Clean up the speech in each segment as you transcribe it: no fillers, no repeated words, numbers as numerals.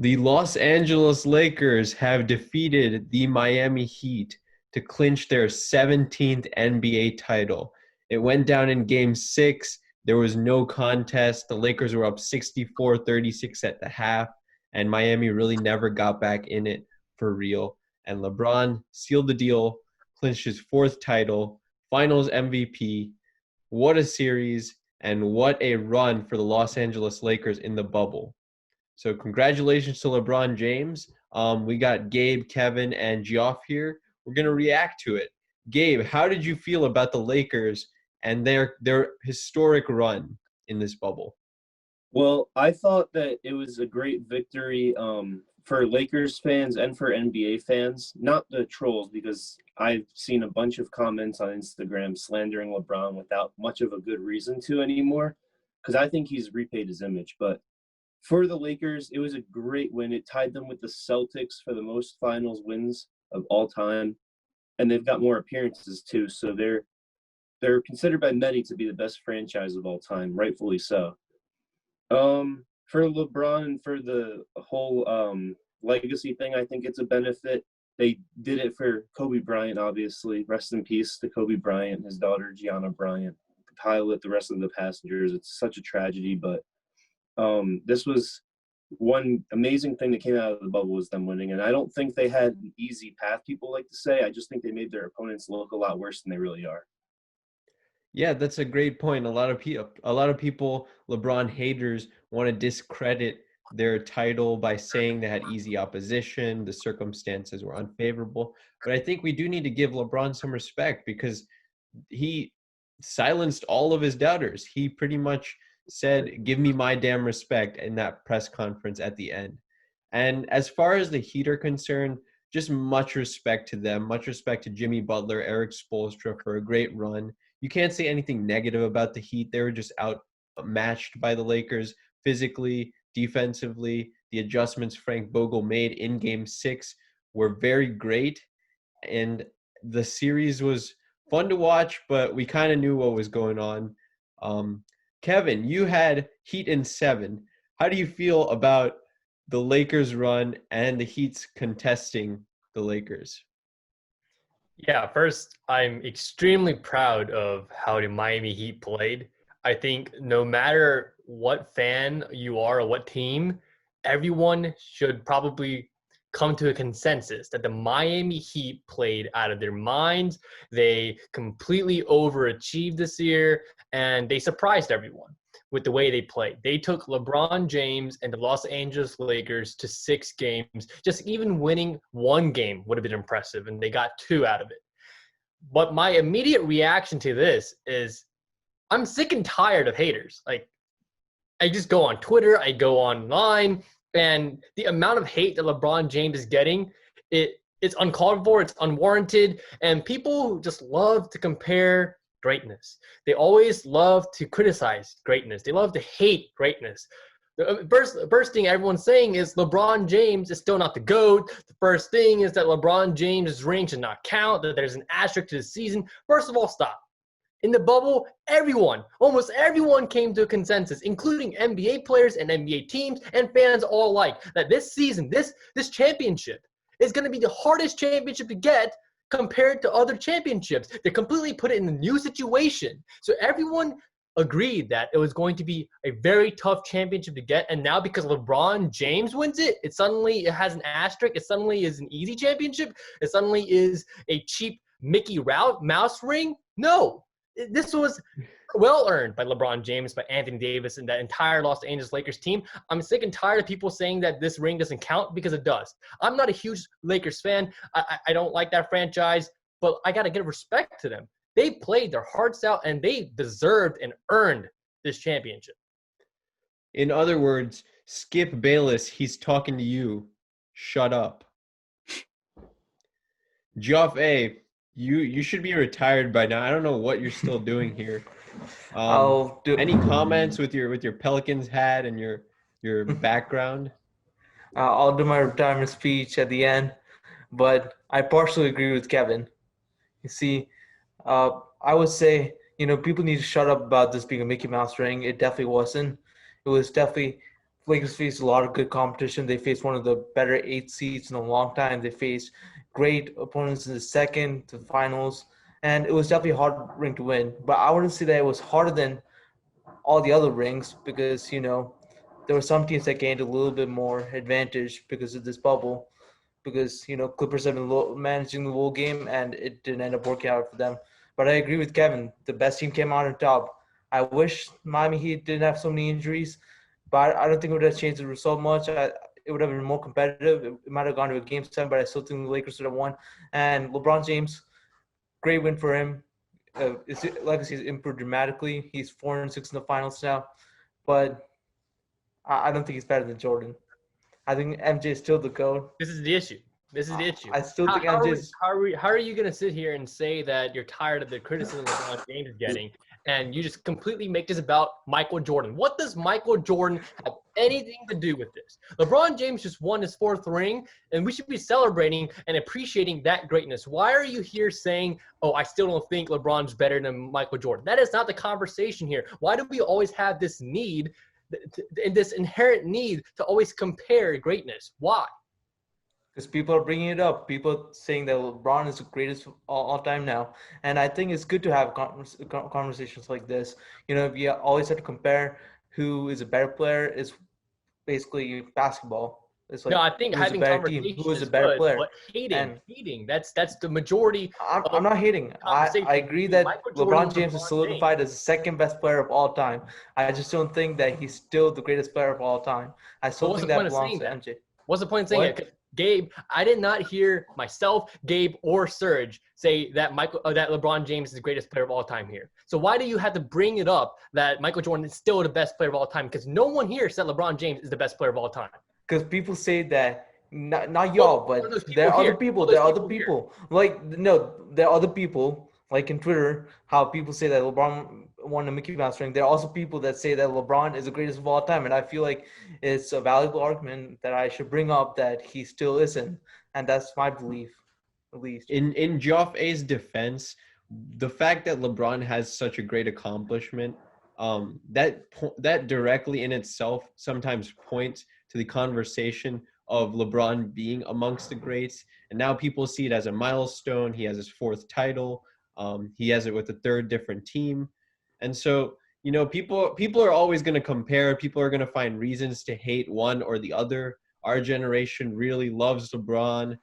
The Los Angeles Lakers have defeated the Miami Heat to clinch their 17th NBA title. It went down in game 6. There was no contest. The Lakers were up 64-36 at the half, and Miami really never got back in it for real. And LeBron sealed the deal, clinched his 4th title, Finals MVP. What a series, and what a run for the Los Angeles Lakers in the bubble. So congratulations to LeBron James. We got Gabe, Kevin, and Geoff here. We're going to react to it. Gabe, how did you feel about the Lakers and their historic run in this bubble? Well, I thought that it was a great victory for Lakers fans and for NBA fans, not the trolls, because I've seen a bunch of comments on Instagram slandering LeBron without much of a good reason to anymore, because I think he's repaid his image. But for the Lakers, it was a great win. It tied them with the Celtics for the most finals wins of all time, and they've got more appearances too. So they're considered by many to be the best franchise of all time, rightfully so. For LeBron and for the whole legacy thing, I think it's a benefit. They did it for Kobe Bryant, obviously. Rest in peace to Kobe Bryant, his daughter Gianna Bryant, the pilot, the rest of the passengers. It's such a tragedy, but this was one amazing thing that came out of the bubble was them winning. And I don't think they had an easy path, people like to say. I just think they made their opponents look a lot worse than they really are. Yeah, that's a great point. A lot of people, LeBron haters, want to discredit their title by saying they had easy opposition, the circumstances were unfavorable. But I think we do need to give LeBron some respect because he silenced all of his doubters. He pretty much said, "Give me my damn respect" in that press conference at the end. And as far as the Heat are concerned, just much respect to them. Much respect to Jimmy Butler, Eric Spoelstra for a great run. You can't say anything negative about the Heat. They were just outmatched by the Lakers physically, defensively. The adjustments Frank Vogel made in Game 6 were very great. And the series was fun to watch, but we kind of knew what was going on. Kevin, you had Heat in 7. How do you feel about the Lakers run and the Heat's contesting the Lakers? Yeah, first, I'm extremely proud of how the Miami Heat played. I think no matter what fan you are or what team, everyone should probably come to a consensus that the Miami Heat played out of their minds. They completely overachieved this year, and they surprised everyone with the way they played. They took LeBron James and the Los Angeles Lakers to 6 games. Just even winning 1 game would have been impressive, and they got 2 out of it. But my immediate reaction to this is I'm sick and tired of haters. Like, I just go on Twitter, I go online, and the amount of hate that LeBron James is getting, it's uncalled for, it's unwarranted, and people just love to compare greatness. They always love to criticize greatness. They love to hate greatness. The first thing everyone's saying is LeBron James is still not the GOAT. The first thing is that LeBron James' ring should not count, that there's an asterisk to the season. First of all, stop. In the bubble, almost everyone came to a consensus, including NBA players and NBA teams and fans all alike, that this season, this championship is going to be the hardest championship to get compared to other championships. They completely put it in a new situation. So everyone agreed that it was going to be a very tough championship to get, and now because LeBron James wins it, it has an asterisk. It suddenly is an easy championship. It suddenly is a cheap Mickey Mouse ring. No, this was well earned by LeBron James, by Anthony Davis, and that entire Los Angeles Lakers team. I'm sick and tired of people saying that this ring doesn't count, because it does. I'm not a huge Lakers fan. I don't like that franchise, but I got to give respect to them. They played their hearts out, and they deserved and earned this championship. In other words, Skip Bayless, he's talking to you. Shut up. Geoff A., you should be retired by now. I don't know what you're still doing here. Any comments with your Pelicans hat and your background? I'll do my retirement speech at the end, but I partially agree with Kevin. You see, I would say, people need to shut up about this being a Mickey Mouse ring. It definitely wasn't. It was definitely Lakers faced a lot of good competition. They faced one of the better 8 seeds in a long time. They faced great opponents in the second to finals, and it was definitely a hard ring to win. But I wouldn't say that it was harder than all the other rings because there were some teams that gained a little bit more advantage because of this bubble. Because Clippers have been managing the whole game and it didn't end up working out for them. But I agree with Kevin. The best team came out on top. I wish Miami Heat didn't have so many injuries, but I don't think it would have changed the result much. It would have been more competitive. It might have gone to a game 7, but I still think the Lakers would have won. And LeBron James, great win for him. His legacy has improved dramatically. He's 4-6 in the finals now, but I don't think he's better than Jordan. I think MJ is still the GOAT. This is the issue. This is the issue. I still think MJ is. How are you going to sit here and say that you're tired of the criticism LeBron James is getting, and you just completely make this about Michael Jordan? What does Michael Jordan have anything to do with this? LeBron James just won his 4th ring, and we should be celebrating and appreciating that greatness. Why are you here saying, oh, I still don't think LeBron's better than Michael Jordan? That is not the conversation here. Why do we always have this need and this inherent need to always compare greatness? Why? Because people are bringing it up. People saying that LeBron is the greatest all time now. And I think it's good to have conversations like this. You always have to compare who is a better player. Is basically basketball. It's like, no, I think having conversations who is a better player. But hating, that's the majority. I'm not hating. I agree that LeBron James is solidified as the 2nd best player of all time. I just don't think that he's still the greatest player of all time. I still think that belongs to MJ. What's the point of saying it? Gabe, I did not hear myself, Gabe, or Serge say that that LeBron James is the greatest player of all time here. So why do you have to bring it up that Michael Jordan is still the best player of all time? Because no one here said LeBron James is the best player of all time. Because people say that, not y'all, but there are other people. There are other people. There are other people, like in Twitter, how people say that LeBron won the Mickey Mouse ring. There are also people that say that LeBron is the greatest of all time. And I feel like it's a valuable argument that I should bring up that he still isn't. And that's my belief, at least. In Geoff A's defense, the fact that LeBron has such a great accomplishment, that directly in itself sometimes points to the conversation of LeBron being amongst the greats. And now people see it as a milestone. He has his 4th title. He has it with a 3rd different team. And so, people are always going to compare. People are going to find reasons to hate one or the other. Our generation really loves LeBron.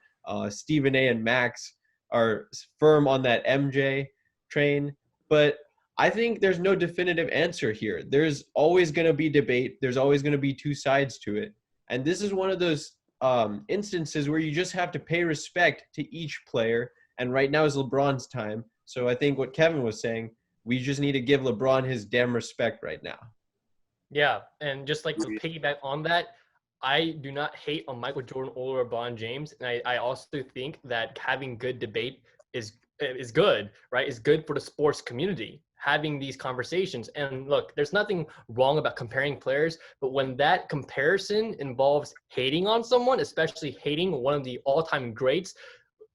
Stephen A. and Max are firm on that MJ train. But I think there's no definitive answer here. There's always going to be debate. There's always going to be 2 sides to it. And this is one of those instances where you just have to pay respect to each player. And right now is LeBron's time. So I think what Kevin was saying, we just need to give LeBron his damn respect right now. Yeah, and just like to piggyback on that, I do not hate on Michael Jordan or LeBron James. And I also think that having good debate is good, right? It's good for the sports community, having these conversations. And look, there's nothing wrong about comparing players, but when that comparison involves hating on someone, especially hating one of the all-time greats,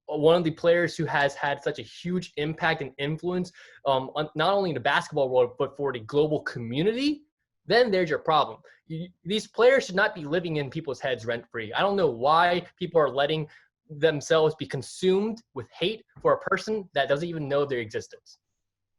one of the players who has had such a huge impact and influence on not only the basketball world, but for the global community, then there's your problem. These players should not be living in people's heads rent-free. I don't know why people are letting themselves be consumed with hate for a person that doesn't even know their existence.